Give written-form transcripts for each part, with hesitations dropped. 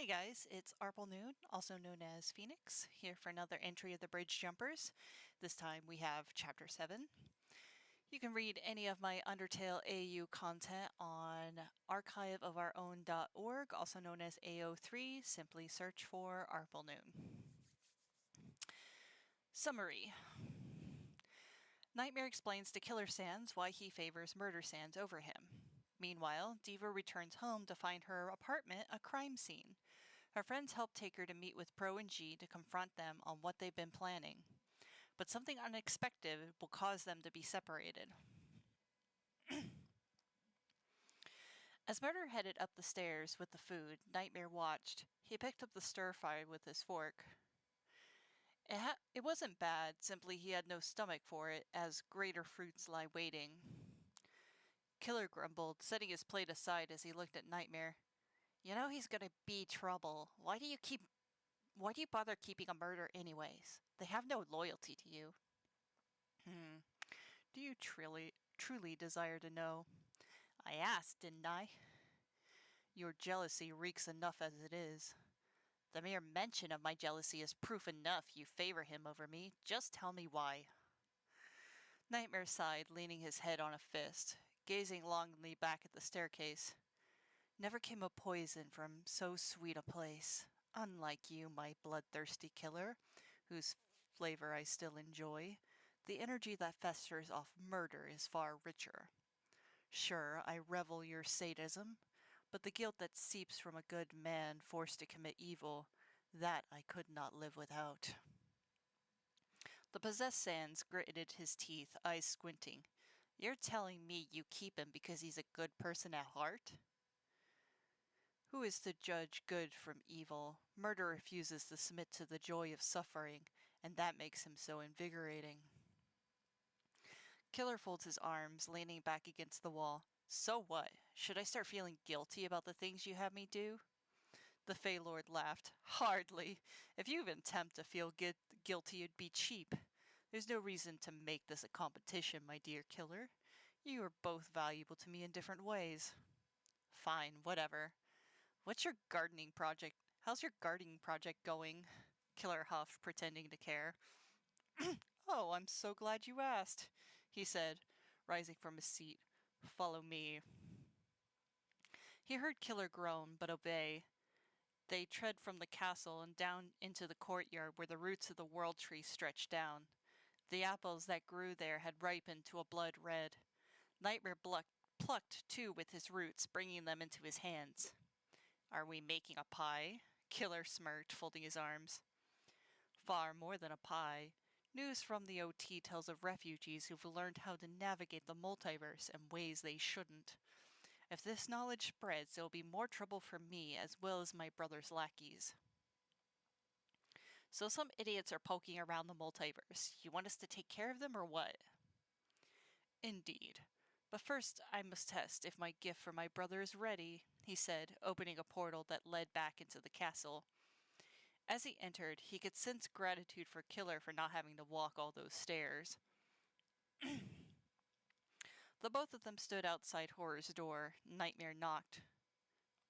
Hey guys, it's arplenoon, also known as Phoenix, here for another entry of the Bridge Jumpers. This time we have Chapter 7. You can read any of my Undertale AU content on archiveofourown.org, also known as AO3. Simply search for arplenoon. Summary. Nightmare explains to Killer Sans why he favors Murder Sans over him. Meanwhile, Diva returns home to find her apartment a crime scene. Her friends help take her to meet with Pro and Zhi to confront them on what they've been planning. But something unexpected will cause them to be separated. As Murder headed up the stairs with the food, Nightmare watched. He picked up the stir-fry with his fork. It wasn't bad, simply he had no stomach for it, as greater fruits lie waiting. Killer grumbled, setting his plate aside as he looked at Nightmare. You know he's gonna be trouble. Why do you bother keeping a murder anyways? They have no loyalty to you. Do you truly desire to know? I asked, didn't I? Your jealousy reeks enough as it is. The mere mention of my jealousy is proof enough you favor him over me. Just tell me why. Nightmare sighed, leaning his head on a fist, gazing longingly back at the staircase. Never came a poison from so sweet a place. Unlike you, my bloodthirsty killer, whose flavor I still enjoy, the energy that festers off murder is far richer. Sure, I revel your sadism, but the guilt that seeps from a good man forced to commit evil, that I could not live without. The possessed Sans gritted his teeth, eyes squinting. You're telling me you keep him because he's a good person at heart? Who is to judge good from evil? Murder refuses to submit to the joy of suffering, and that makes him so invigorating. Killer folds his arms, leaning back against the wall. So what? Should I start feeling guilty about the things you have me do? The Fey Lord laughed. Hardly. If you even attempt to feel guilty, it'd be cheap. There's no reason to make this a competition, my dear killer. You are both valuable to me in different ways. Fine, whatever. What's your gardening project? How's your gardening project going? Killer huffed, pretending to care. Oh, I'm so glad you asked, he said, rising from his seat. Follow me. He heard Killer groan, but obey. They tread from the castle and down into the courtyard where the roots of the world tree stretched down. The apples that grew there had ripened to a blood red. Nightmare plucked two with his roots, bringing them into his hands. Are we making a pie? Killer smirked, folding his arms. Far more than a pie. News from the OT tells of refugees who've learned how to navigate the multiverse in ways they shouldn't. If this knowledge spreads, there will be more trouble for me as well as my brother's lackeys. So some idiots are poking around the multiverse. You want us to take care of them or what? Indeed. But first, I must test if my gift for my brother is ready, he said, opening a portal that led back into the castle. As he entered, he could sense gratitude for Killer for not having to walk all those stairs. The both of them stood outside Horror's door. Nightmare knocked.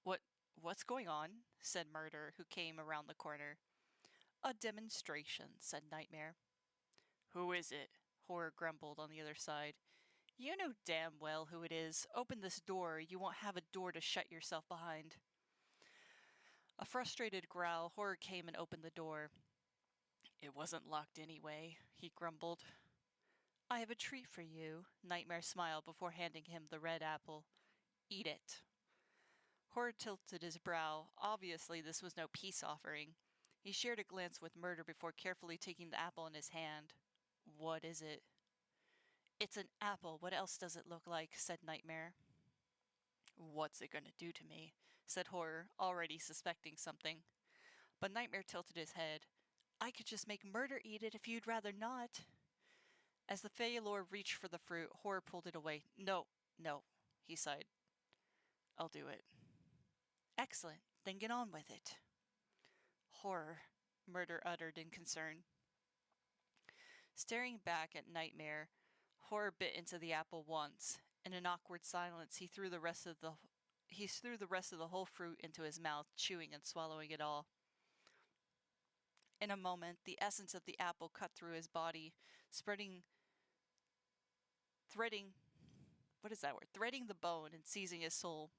What's going on? Said Murder, who came around the corner. A demonstration, said Nightmare. Who is it? Horror grumbled on the other side. You know damn well who it is. Open this door, or you won't have a door to shut yourself behind. A frustrated growl, Horror came and opened the door. It wasn't locked anyway, he grumbled. I have a treat for you, Nightmare smiled before handing him the red apple. Eat it. Horror tilted his brow. Obviously this was no peace offering. He shared a glance with Murder before carefully taking the apple in his hand. What is it? It's an apple. What else does it look like? Said Nightmare. What's it gonna do to me? Said Horror, already suspecting something. But Nightmare tilted his head. I could just make Murder eat it if you'd rather not. As the Fey Lord reached for the fruit, Horror pulled it away. No, he sighed. I'll do it. Excellent. Then get on with it. Horror, Murder uttered in concern. Staring back at Nightmare, Horror bit into the apple once. In an awkward silence, he threw the rest He threw the rest of the whole fruit into his mouth, chewing and swallowing it all. In a moment, the essence of the apple cut through his body, threading the bone and seizing his soul.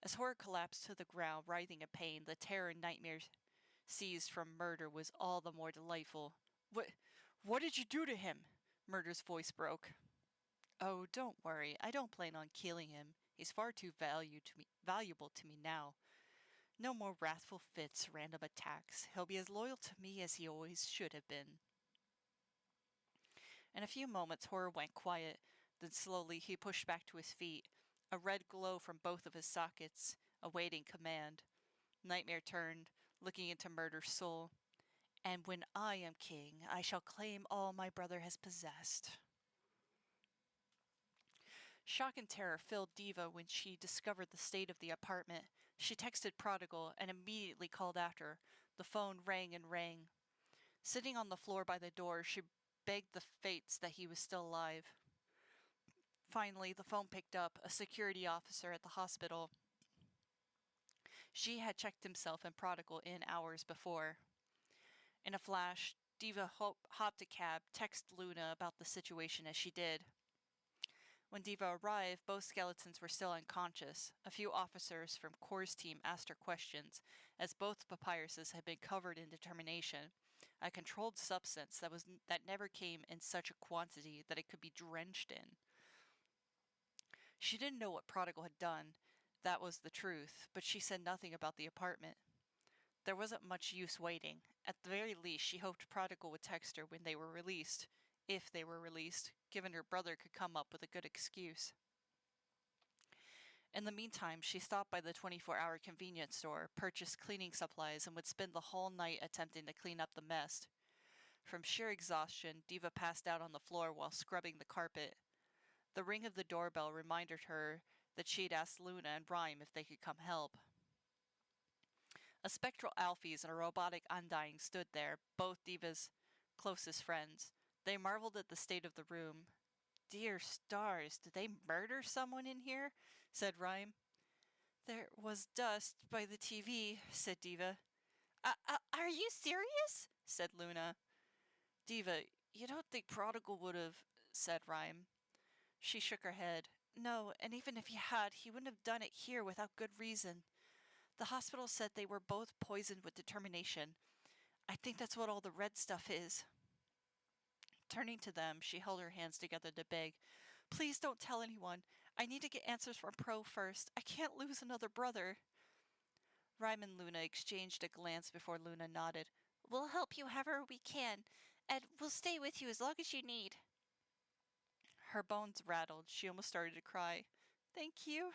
As Horror collapsed to the ground, writhing in pain, the terror and nightmare seized from Murder was all the more delightful. What did you do to him? Murder's voice broke. Oh, don't worry. I don't plan on killing him. He's far too valuable to me now. No more wrathful fits, random attacks. He'll be as loyal to me as he always should have been. In a few moments, Horror went quiet. Then slowly he pushed back to his feet, a red glow from both of his sockets, awaiting command. Nightmare turned, looking into Murder's soul. And when I am king, I shall claim all my brother has possessed. Shock and terror filled Diva when she discovered the state of the apartment. She texted Prodigal and immediately called after. The phone rang and rang. Sitting on the floor by the door, she begged the fates that he was still alive. Finally, the phone picked up, a security officer at the hospital. She had checked himself and Prodigal in hours before. In a flash, Diva hopped a cab, texted Luna about the situation as she did. When Diva arrived, both skeletons were still unconscious. A few officers from Core's team asked her questions, as both papyruses had been covered in determination, a controlled substance that never came in such a quantity that it could be drenched in. She didn't know what Prodigal had done. That was the truth, but she said nothing about the apartment. There wasn't much use waiting. At the very least, she hoped Prodigal would text her when they were released. If they were released, given her brother could come up with a good excuse. In the meantime, she stopped by the 24-hour convenience store, purchased cleaning supplies, and would spend the whole night attempting to clean up the mess. From sheer exhaustion, Diva passed out on the floor while scrubbing the carpet. The ring of the doorbell reminded her that she'd asked Luna and Rhyme if they could come help. A spectral Alphys and a robotic Undying stood there, both Diva's closest friends. They marveled at the state of the room. Dear stars, did they murder someone in here? Said Rhyme. There was dust by the TV, said Diva. Are you serious? Said Luna. Diva, you don't think Prodigal would have, said Rhyme. She shook her head. No, and even if he had, he wouldn't have done it here without good reason. The hospital said they were both poisoned with determination. I think that's what all the red stuff is. Turning to them, she held her hands together to beg, Please don't tell anyone. I need to get answers from Pro first. I can't lose another brother. Rhyme and Luna exchanged a glance before Luna nodded. We'll help you however we can, and we'll stay with you as long as you need. Her bones rattled. She almost started to cry. Thank you.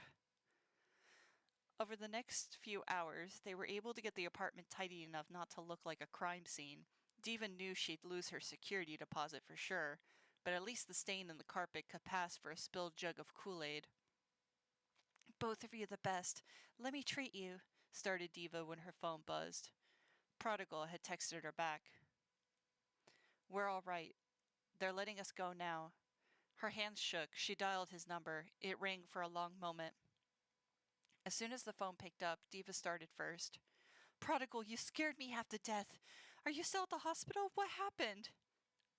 Over the next few hours, they were able to get the apartment tidy enough not to look like a crime scene. Diva knew she'd lose her security deposit for sure, but at least the stain in the carpet could pass for a spilled jug of Kool-Aid. Both of you the best. Let me treat you, started Diva when her phone buzzed. Prodigal had texted her back. We're all right. They're letting us go now. Her hands shook. She dialed his number. It rang for a long moment. As soon as the phone picked up, Diva started first. Prodigal, you scared me half to death. Are you still at the hospital? What happened?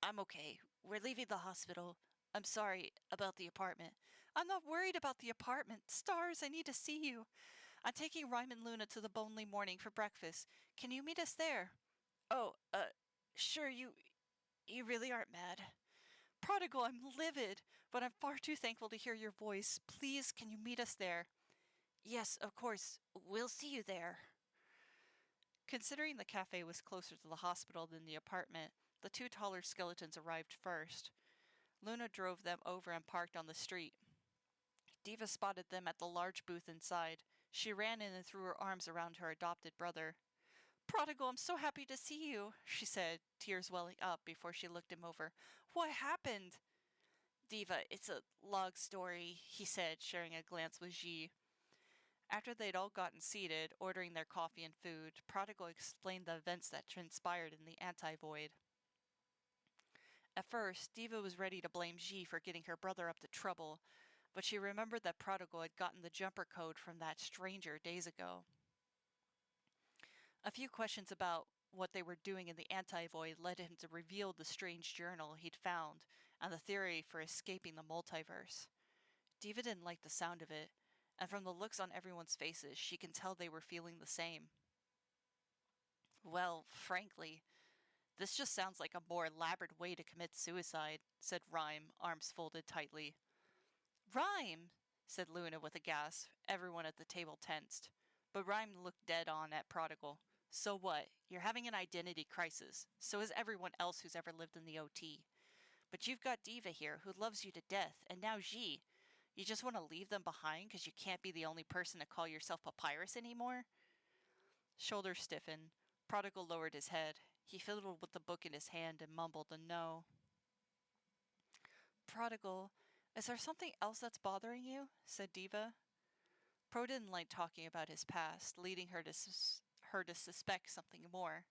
I'm okay. We're leaving the hospital. I'm sorry about the apartment. I'm not worried about the apartment. Stars, I need to see you. I'm taking Rhyme and Luna to the Bonely Morning for breakfast. Can you meet us there? Oh, sure, you really aren't mad. Prodigal, I'm livid, but I'm far too thankful to hear your voice. Please, can you meet us there? Yes, of course. We'll see you there. Considering the cafe was closer to the hospital than the apartment, the two taller skeletons arrived first. Luna drove them over and parked on the street. Diva spotted them at the large booth inside. She ran in and threw her arms around her adopted brother. Prodigal, I'm so happy to see you, she said, tears welling up before she looked him over. What happened? Diva, it's a long story, he said, sharing a glance with Zhi. After they'd all gotten seated, ordering their coffee and food, Prodigal explained the events that transpired in the anti-void. At first, Diva was ready to blame Zhi for getting her brother up to trouble, but she remembered that Prodigal had gotten the jumper code from that stranger days ago. A few questions about what they were doing in the anti-void led him to reveal the strange journal he'd found and the theory for escaping the multiverse. Diva didn't like the sound of it, and from the looks on everyone's faces, she can tell they were feeling the same. Well, frankly, this just sounds like a more elaborate way to commit suicide, said Rhyme, arms folded tightly. Rhyme! Said Luna with a gasp. Everyone at the table tensed. But Rhyme looked dead on at Prodigal. So what? You're having an identity crisis. So is everyone else who's ever lived in the OT. But you've got Diva here, who loves you to death, and now Zhi. You just want to leave them behind because you can't be the only person to call yourself Papyrus anymore? Shoulders stiffened. Prodigal lowered his head. He fiddled with the book in his hand and mumbled a no. Prodigal, is there something else that's bothering you? Said Diva. Pro didn't like talking about his past, leading her to suspect something more.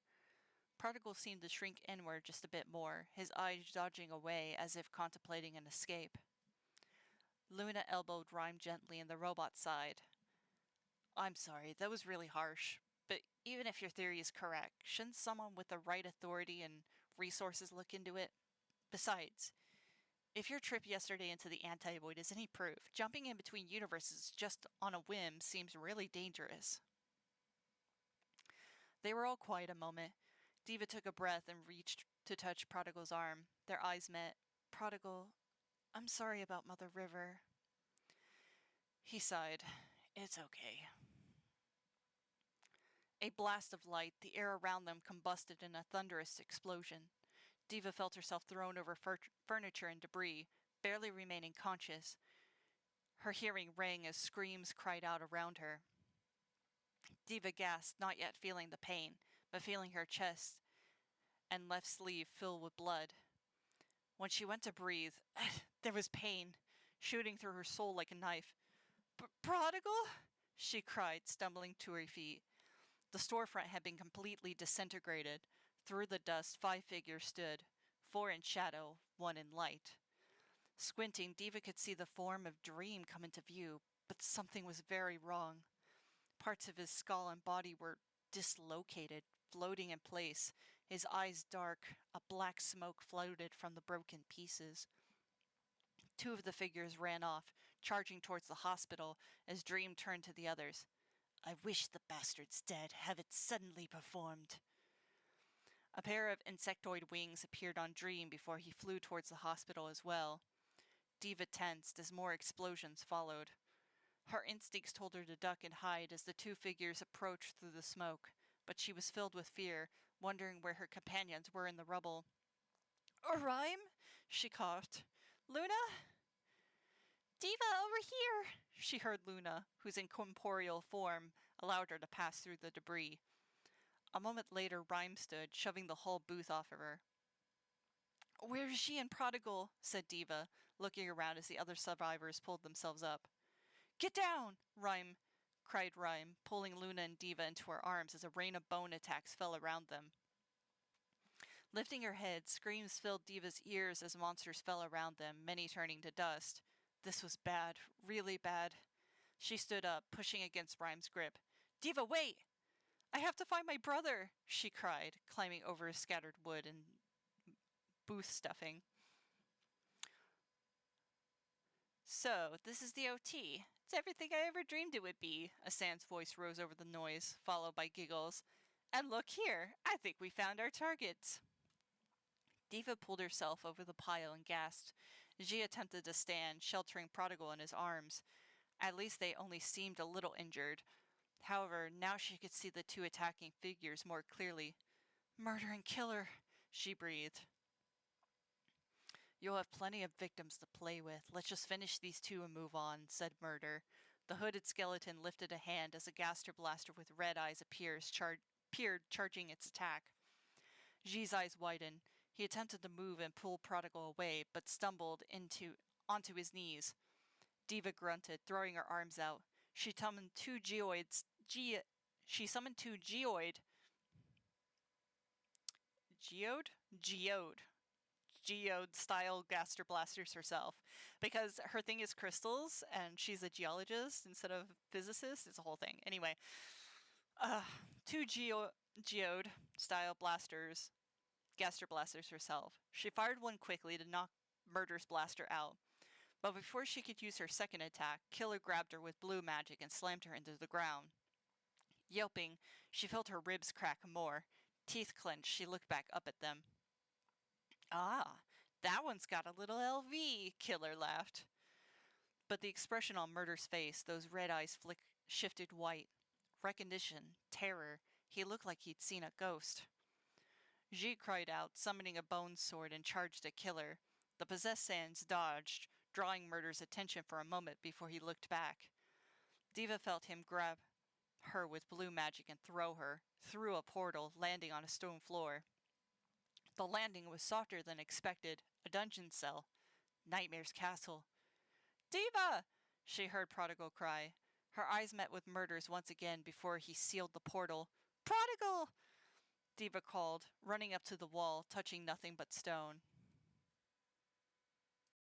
Prodigal seemed to shrink inward just a bit more, his eyes dodging away as if contemplating an escape. Luna elbowed Rhyme gently in the robot's side. I'm sorry, that was really harsh. But even if your theory is correct, shouldn't someone with the right authority and resources look into it? Besides, if your trip yesterday into the anti-void is any proof, jumping in between universes just on a whim seems really dangerous. They were all quiet a moment. Diva took a breath and reached to touch Prodigal's arm. Their eyes met. Prodigal, I'm sorry about Mother River. He sighed. It's okay. A blast of light, the air around them combusted in a thunderous explosion. Diva felt herself thrown over furniture and debris, barely remaining conscious. Her hearing rang as screams cried out around her. Diva gasped, not yet feeling the pain, but feeling her chest and left sleeve fill with blood. When she went to breathe, there was pain, shooting through her soul like a knife. Prodigal? She cried, stumbling to her feet. The storefront had been completely disintegrated. Through the dust, 5 figures stood, 4 in shadow, 1 in light. Squinting, Diva could see the form of Dream come into view, but something was very wrong. Parts of his skull and body were dislocated, floating in place, his eyes dark. A black smoke floated from the broken pieces. 2 of the figures ran off, charging towards the hospital as Dream turned to the others. I wish the bastard's dead, have it suddenly performed. A pair of insectoid wings appeared on Dream before he flew towards the hospital as well. Diva tensed as more explosions followed. Her instincts told her to duck and hide as the 2 figures approached through the smoke, but she was filled with fear, wondering where her companions were in the rubble. Rhyme? She coughed. Luna? Diva, over here! She heard Luna, whose incorporeal form allowed her to pass through the debris. A moment later, Rhyme stood, shoving the whole booth off of her. Where is she and Prodigal? Said Diva, looking around as the other survivors pulled themselves up. Get down! Cried Rhyme, pulling Luna and Diva into her arms as a rain of bone attacks fell around them. Lifting her head, screams filled Diva's ears as monsters fell around them, many turning to dust. This was bad, really bad. She stood up, pushing against Rhyme's grip. Diva, wait! I have to find my brother, she cried, climbing over scattered wood and booth stuffing. So, this is the OT. It's everything I ever dreamed it would be. Asan's voice rose over the noise, followed by giggles. And look here, I think we found our targets. Diva pulled herself over the pile and gasped. Zhi attempted to stand, sheltering Prodigal in his arms. At least they only seemed a little injured. However, now she could see the 2 attacking figures more clearly. Murder and killer, she breathed. You'll have plenty of victims to play with. Let's just finish these 2 and move on, said Murder. The hooded skeleton lifted a hand as a gaster blaster with red eyes appeared, charging its attack. Zhi's eyes widened. He attempted to move and pull Prodigal away, but stumbled onto his knees. Diva grunted, throwing her arms out. She summoned 2 geoid. Geode? Geode? geode-style gaster blasters herself, because her thing is crystals, and she's a geologist instead of physicist. It's a whole thing. Anyway, two geode-style blasters, gaster blasters herself. She fired one quickly to knock Murder's blaster out, but before she could use her second attack, Killer grabbed her with blue magic and slammed her into the ground. Yelping, she felt her ribs crack more. Teeth clenched, she looked back up at them. "Ah, that one's got a little LV," Killer laughed. But the expression on Murder's face, those red eyes shifted white. Recognition, terror. He looked like he'd seen a ghost. Zhi cried out, summoning a bone sword, and charged at Killer. The possessed Sans dodged, drawing Murder's attention for a moment before he looked back. Diva felt him grab her with blue magic and throw her, through a portal, landing on a stone floor. The landing was softer than expected, a dungeon cell. Nightmare's castle. "Diva!" she heard Prodigal cry. Her eyes met with Murder's once again before he sealed the portal. "Prodigal!" Diva called, running up to the wall, touching nothing but stone.